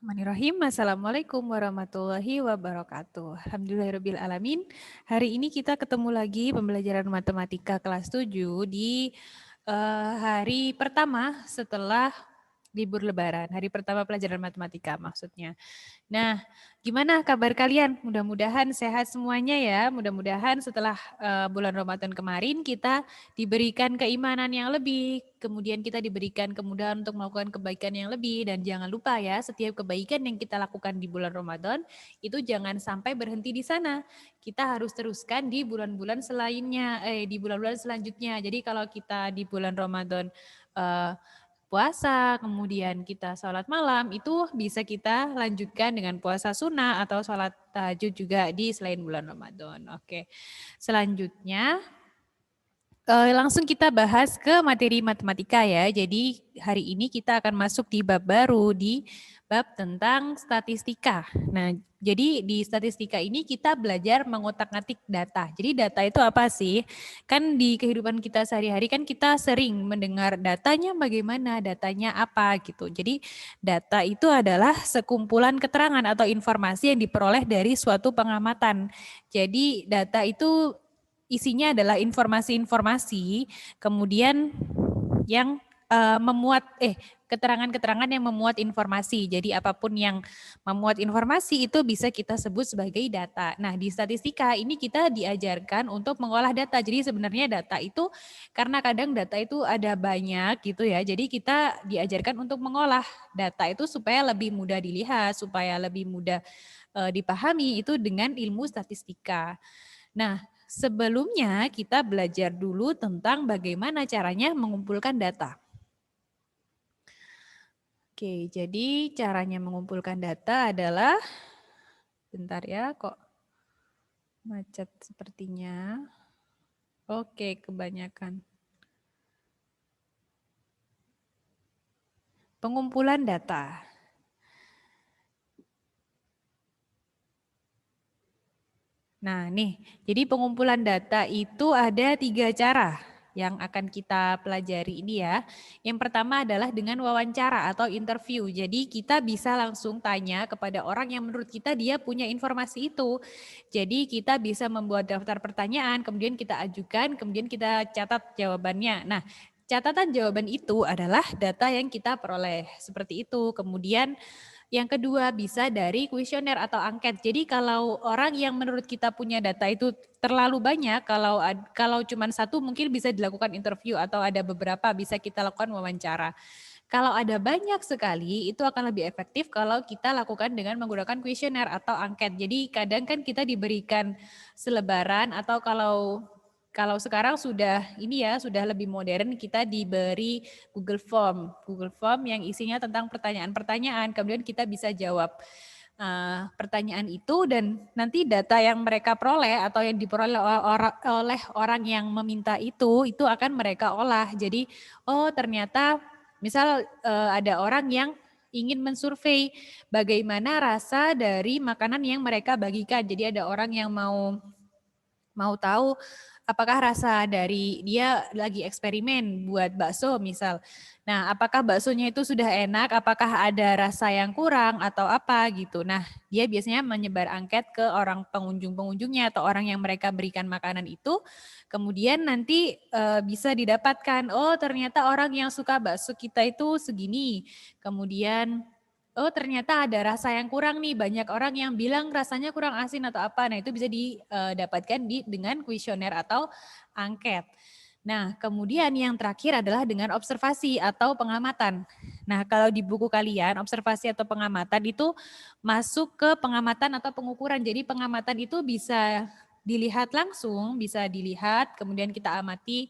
Bismillahirrahmanirrahim. Assalamualaikum warahmatullahi wabarakatuh. Alhamdulillahirabbil alamin. Hari ini kita ketemu lagi pembelajaran matematika kelas 7 di hari pertama setelah libur Lebaran. Hari pertama pelajaran matematika maksudnya. Nah, gimana kabar kalian? Mudah-mudahan sehat semuanya ya. Mudah-mudahan setelah bulan Ramadan kemarin kita diberikan keimanan yang lebih, kemudian kita diberikan kemudahan untuk melakukan kebaikan yang lebih, dan jangan lupa ya, setiap kebaikan yang kita lakukan di bulan Ramadan itu jangan sampai berhenti di sana. Kita harus teruskan di bulan-bulan selainnya, di bulan-bulan selanjutnya. Jadi kalau kita di bulan Ramadan eh, puasa, kemudian kita sholat malam, itu bisa kita lanjutkan dengan puasa sunnah atau sholat tahajud juga di selain bulan Ramadan. Oke, selanjutnya langsung kita bahas ke materi matematika ya. Jadi hari ini kita akan masuk di bab baru, di bab tentang statistika. Nah, jadi di statistika ini kita belajar mengotak-atik data. Jadi data itu apa sih? Kan di kehidupan kita sehari-hari kan kita sering mendengar datanya bagaimana, datanya apa gitu. Jadi data itu adalah sekumpulan keterangan atau informasi yang diperoleh dari suatu pengamatan. Jadi data itu isinya adalah informasi-informasi, kemudian yang memuat keterangan-keterangan yang memuat informasi. Jadi apapun yang memuat informasi itu bisa kita sebut sebagai data. Nah, di statistika ini kita diajarkan untuk mengolah data. Jadi sebenarnya data itu karena kadang data itu ada banyak gitu ya. Jadi kita diajarkan untuk mengolah data itu supaya lebih mudah dilihat, supaya lebih mudah dipahami itu dengan ilmu statistika. Nah, sebelumnya kita belajar dulu tentang bagaimana caranya mengumpulkan data. Oke, jadi caranya mengumpulkan data adalah, bentar ya kok macet sepertinya. Oke, kebanyakan. Pengumpulan data. Nah nih, jadi pengumpulan data itu ada 3 cara yang akan kita pelajari ini ya. Yang pertama adalah dengan wawancara atau interview. Jadi kita bisa langsung tanya kepada orang yang menurut kita dia punya informasi itu. Jadi kita bisa membuat daftar pertanyaan, kemudian kita ajukan, kemudian kita catat jawabannya. Nah, catatan jawaban itu adalah data yang kita peroleh. Seperti itu. Kemudian yang kedua bisa dari kuesioner atau angket. Jadi kalau orang yang menurut kita punya data itu terlalu banyak, kalau cuma satu mungkin bisa dilakukan interview atau ada beberapa bisa kita lakukan wawancara. Kalau ada banyak sekali itu akan lebih efektif kalau kita lakukan dengan menggunakan kuesioner atau angket. Jadi kadang kan kita diberikan selebaran atau kalau sekarang sudah ini ya, sudah lebih modern, kita diberi Google Form. Google Form yang isinya tentang pertanyaan-pertanyaan, kemudian kita bisa jawab pertanyaan itu, dan nanti data yang mereka peroleh atau yang diperoleh oleh orang yang meminta itu akan mereka olah. Jadi oh ternyata misal ada orang yang ingin mensurvei bagaimana rasa dari makanan yang mereka bagikan. Jadi ada orang yang mau tahu apakah rasa dari dia lagi eksperimen buat bakso misal. Nah, apakah baksonya itu sudah enak, apakah ada rasa yang kurang atau apa gitu. Nah, dia biasanya menyebar angket ke orang pengunjung-pengunjungnya atau orang yang mereka berikan makanan itu. Kemudian nanti bisa didapatkan, oh ternyata orang yang suka bakso kita itu segini. Kemudian oh ternyata ada rasa yang kurang nih, banyak orang yang bilang rasanya kurang asin atau apa. Nah itu bisa didapatkan dengan kuesioner atau angket. Nah kemudian yang terakhir adalah dengan observasi atau pengamatan. Nah kalau di buku kalian observasi atau pengamatan itu masuk ke pengamatan atau pengukuran. Jadi pengamatan itu bisa dilihat langsung, bisa dilihat kemudian kita amati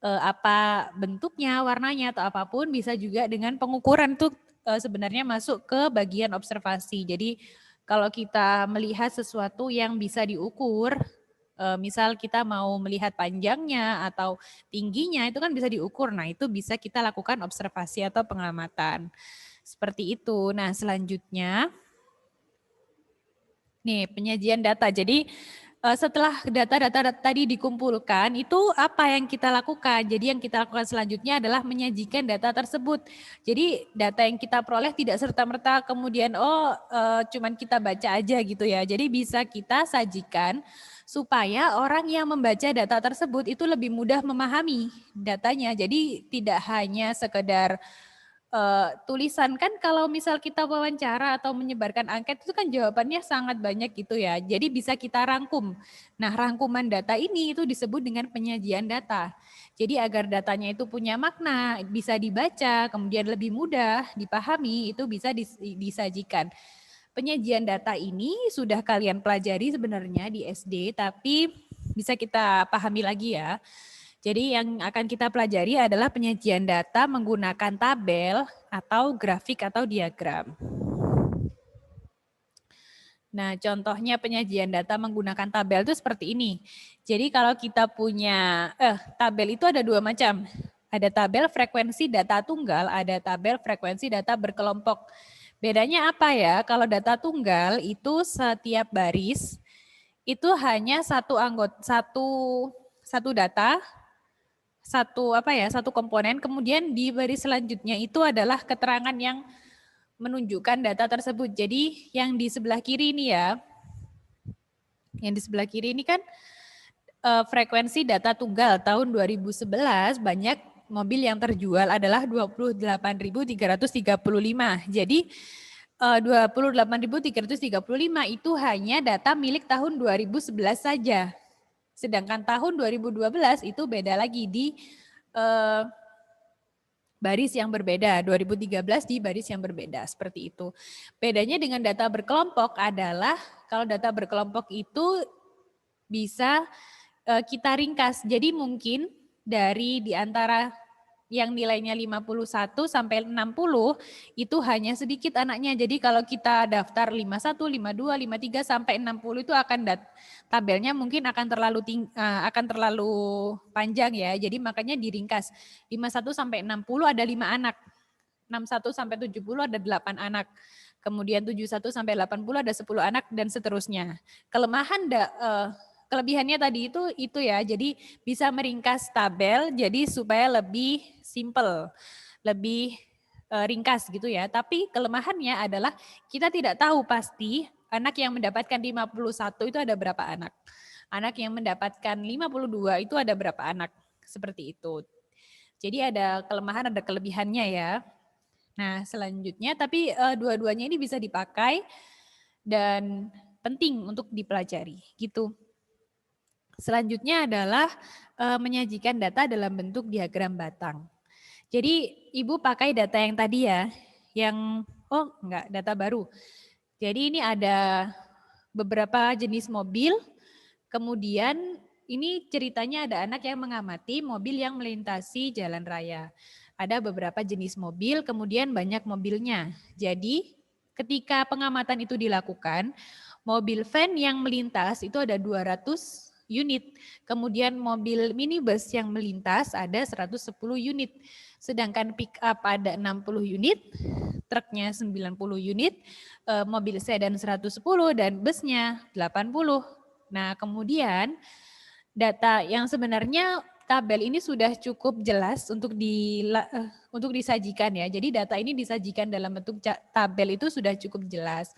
apa bentuknya, warnanya atau apapun, bisa juga dengan pengukuran tuh sebenarnya masuk ke bagian observasi. Jadi kalau kita melihat sesuatu yang bisa diukur, misal kita mau melihat panjangnya atau tingginya itu kan bisa diukur. Nah, itu bisa kita lakukan observasi atau pengamatan. Seperti itu. Nah, selanjutnya nih penyajian data. Jadi setelah data-data tadi dikumpulkan, itu apa yang kita lakukan? Jadi yang kita lakukan selanjutnya adalah menyajikan data tersebut. Jadi data yang kita peroleh tidak serta-merta kemudian cuman kita baca aja gitu ya. Jadi bisa kita sajikan supaya orang yang membaca data tersebut itu lebih mudah memahami datanya. Jadi tidak hanya sekedar tulisan. Kan kalau misal kita wawancara atau menyebarkan angket itu kan jawabannya sangat banyak gitu ya. Jadi bisa kita rangkum. Nah, rangkuman data ini itu disebut dengan penyajian data. Jadi agar datanya itu punya makna, bisa dibaca, kemudian lebih mudah dipahami, itu bisa disajikan. Penyajian data ini sudah kalian pelajari sebenarnya di SD, tapi bisa kita pahami lagi ya. Jadi yang akan kita pelajari adalah penyajian data menggunakan tabel atau grafik atau diagram. Nah, contohnya penyajian data menggunakan tabel itu seperti ini. Jadi kalau kita punya, tabel itu ada dua macam. Ada tabel frekuensi data tunggal, ada tabel frekuensi data berkelompok. Bedanya apa ya? Kalau data tunggal itu setiap baris itu hanya satu data, satu komponen, kemudian di baris selanjutnya itu adalah keterangan yang menunjukkan data tersebut. Jadi yang di sebelah kiri ini ya, yang di sebelah kiri ini kan frekuensi data tunggal tahun 2011 banyak mobil yang terjual adalah 28.335. Jadi 28.335 itu hanya data milik tahun 2011 saja. Sedangkan tahun 2012 itu beda lagi di baris yang berbeda, 2013 di baris yang berbeda, seperti itu. Bedanya dengan data berkelompok adalah kalau data berkelompok itu bisa kita ringkas. Jadi mungkin dari di antara yang nilainya 51 sampai 60 itu hanya sedikit anaknya. Jadi kalau kita daftar 51, 52, 53 sampai 60 itu akan tabelnya mungkin akan terlalu panjang ya. Jadi makanya diringkas. 51 sampai 60 ada 5 anak. 61 sampai 70 ada 8 anak. Kemudian 71 sampai 80 ada 10 anak dan seterusnya. Kelebihannya tadi itu ya, jadi bisa meringkas tabel jadi supaya lebih simple, lebih ringkas gitu ya. Tapi kelemahannya adalah kita tidak tahu pasti anak yang mendapatkan 51 itu ada berapa anak. Anak yang mendapatkan 52 itu ada berapa anak. Seperti itu. Jadi ada kelemahan, ada kelebihannya ya. Nah, selanjutnya tapi dua-duanya ini bisa dipakai dan penting untuk dipelajari gitu. Selanjutnya adalah menyajikan data dalam bentuk diagram batang. Jadi Ibu pakai data yang tadi ya, data baru. Jadi ini ada beberapa jenis mobil, kemudian ini ceritanya ada anak yang mengamati mobil yang melintasi jalan raya. Ada beberapa jenis mobil, kemudian banyak mobilnya. Jadi ketika pengamatan itu dilakukan, mobil van yang melintas itu ada 200 unit. Kemudian mobil minibus yang melintas ada 110 unit. Sedangkan pick up ada 60 unit, truknya 90 unit, mobil sedan 110 dan busnya 80. Nah, kemudian data yang sebenarnya tabel ini sudah cukup jelas untuk disajikan ya. Jadi data ini disajikan dalam bentuk tabel itu sudah cukup jelas.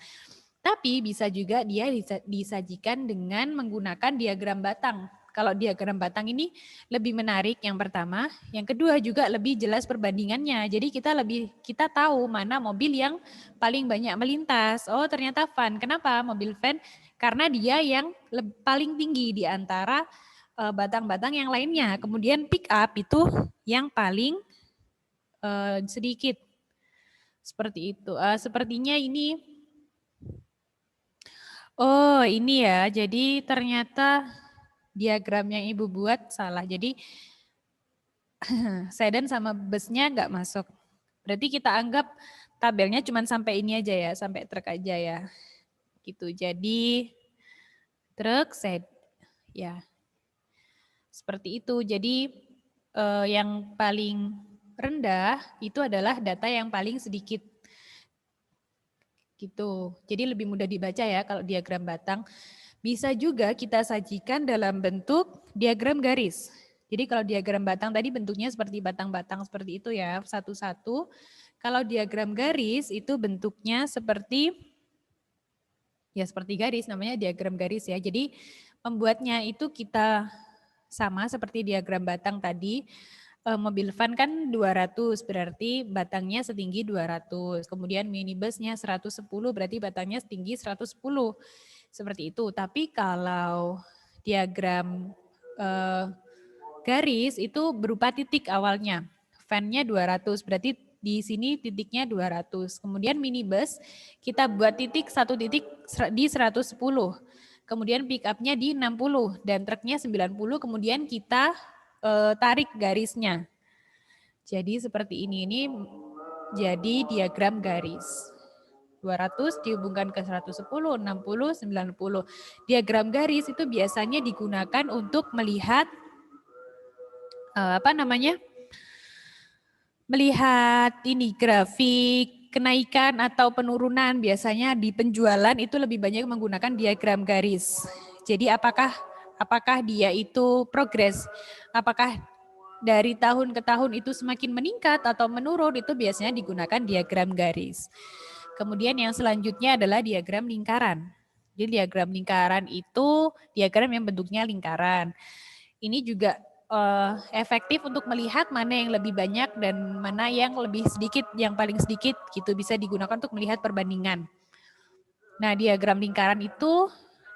Tapi bisa juga dia disajikan dengan menggunakan diagram batang. Kalau diagram batang ini lebih menarik yang pertama, yang kedua juga lebih jelas perbandingannya. Jadi kita tahu mana mobil yang paling banyak melintas. Oh, ternyata van. Kenapa? Mobil van karena dia yang paling tinggi di antara batang-batang yang lainnya. Kemudian pick up itu yang paling sedikit. Seperti itu. Sepertinya ini oh, ini ya. Jadi ternyata diagram yang Ibu buat salah. Jadi sedan sama busnya nggak masuk. Berarti kita anggap tabelnya cuma sampai ini aja ya, sampai truk aja ya. Gitu. Jadi truk, ya. Seperti itu. Jadi yang paling rendah itu adalah data yang paling sedikit. Gitu. Jadi lebih mudah dibaca ya kalau diagram batang. Bisa juga kita sajikan dalam bentuk diagram garis. Jadi kalau diagram batang tadi bentuknya seperti batang-batang seperti itu ya, satu-satu. Kalau diagram garis itu bentuknya seperti garis, namanya diagram garis ya. Jadi membuatnya itu kita sama seperti diagram batang tadi. Mobil van kan 200, berarti batangnya setinggi 200. Kemudian minibusnya 110, berarti batangnya setinggi 110. Seperti itu. Tapi kalau diagram garis itu berupa titik awalnya. Van-nya 200, berarti di sini titiknya 200. Kemudian minibus kita buat satu titik di 110. Kemudian pick up-nya di 60 dan truknya 90, kemudian kita tarik garisnya. Jadi seperti ini jadi diagram garis. 200 dihubungkan ke 110, 60, 90. Diagram garis itu biasanya digunakan untuk melihat melihat ini grafik kenaikan atau penurunan. Biasanya di penjualan itu lebih banyak menggunakan diagram garis. Jadi apakah dia itu progres? Apakah dari tahun ke tahun itu semakin meningkat atau menurun, itu biasanya digunakan diagram garis. Kemudian yang selanjutnya adalah diagram lingkaran. Jadi diagram lingkaran itu diagram yang bentuknya lingkaran. Ini juga efektif untuk melihat mana yang lebih banyak dan mana yang lebih sedikit, yang paling sedikit gitu, bisa digunakan untuk melihat perbandingan. Nah, diagram lingkaran itu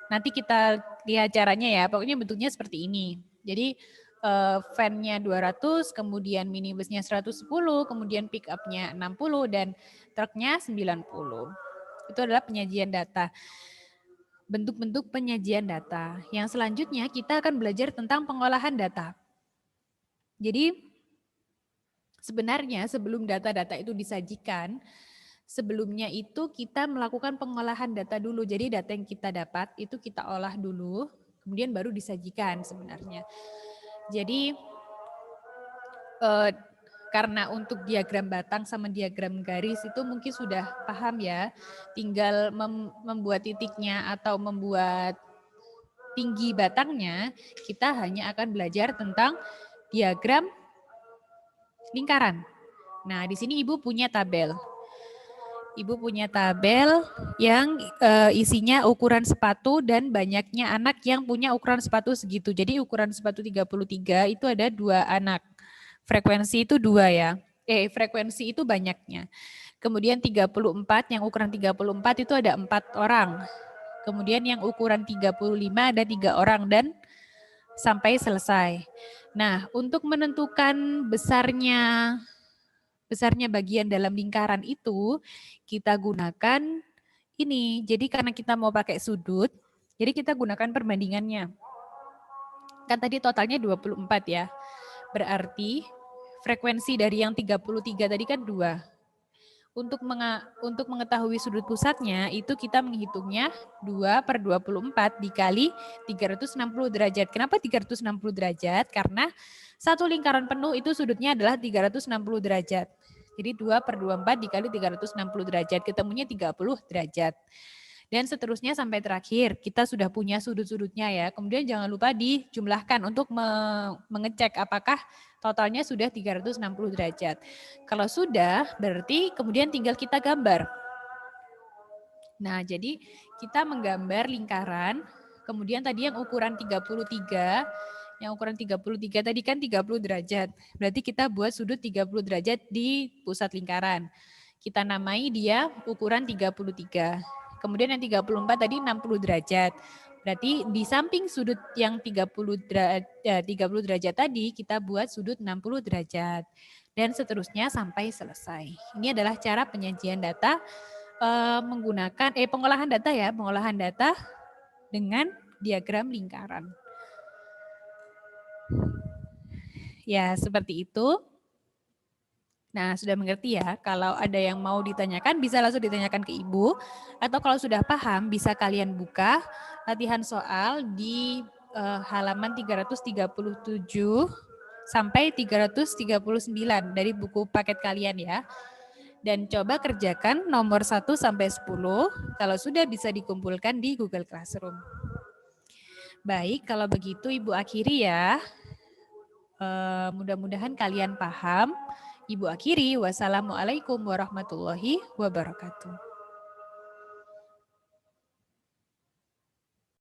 nanti kita lihat caranya ya, pokoknya bentuknya seperti ini. Jadi van-nya 200, kemudian minibusnya 110, kemudian pick up-nya 60 dan truknya 90. Itu adalah penyajian data. Bentuk-bentuk penyajian data. Yang selanjutnya kita akan belajar tentang pengolahan data. Jadi sebenarnya sebelum data-data itu disajikan, sebelumnya itu kita melakukan pengolahan data dulu. Jadi data yang kita dapat itu kita olah dulu, kemudian baru disajikan sebenarnya. Jadi karena untuk diagram batang sama diagram garis itu mungkin sudah paham ya. Tinggal membuat titiknya atau membuat tinggi batangnya, kita hanya akan belajar tentang diagram lingkaran. Nah, di sini Ibu punya tabel. Ibu punya tabel yang isinya ukuran sepatu dan banyaknya anak yang punya ukuran sepatu segitu. Jadi ukuran sepatu 33 itu ada 2 anak. Frekuensi itu 2 ya. Frekuensi itu banyaknya. Kemudian 34, yang ukuran 34 itu ada 4 orang. Kemudian yang ukuran 35 ada 3 orang dan sampai selesai. Nah, untuk menentukan besarnya bagian dalam lingkaran itu, kita gunakan ini. Jadi karena kita mau pakai sudut, jadi kita gunakan perbandingannya. Kan tadi totalnya 24 ya. Berarti frekuensi dari yang 33 tadi kan 2. Untuk mengetahui sudut pusatnya, itu kita menghitungnya 2/24 dikali 360 derajat. Kenapa 360 derajat? Karena satu lingkaran penuh itu sudutnya adalah 360 derajat. Jadi 2/24 dikali 360 derajat, ketemunya 30 derajat. Dan seterusnya sampai terakhir, kita sudah punya sudut-sudutnya ya. Kemudian jangan lupa dijumlahkan untuk mengecek apakah totalnya sudah 360 derajat. Kalau sudah, berarti kemudian tinggal kita gambar. Nah, jadi kita menggambar lingkaran, kemudian tadi yang ukuran 33, tadi kan 30 derajat. Berarti kita buat sudut 30 derajat di pusat lingkaran. Kita namai dia ukuran 33. Kemudian yang 34 tadi 60 derajat. Berarti di samping sudut yang 30 derajat tadi, kita buat sudut 60 derajat. Dan seterusnya sampai selesai. Ini adalah cara penyajian data menggunakan pengolahan data dengan diagram lingkaran. Ya, seperti itu. Nah, sudah mengerti ya. Kalau ada yang mau ditanyakan, bisa langsung ditanyakan ke Ibu. Atau kalau sudah paham, bisa kalian buka latihan soal di halaman 337 sampai 339 dari buku paket kalian ya. Dan coba kerjakan nomor 1 sampai 10. Kalau sudah bisa dikumpulkan di Google Classroom. Baik, kalau begitu Ibu akhiri ya. Mudah-mudahan kalian paham. Ibu akhiri, wassalamualaikum warahmatullahi wabarakatuh.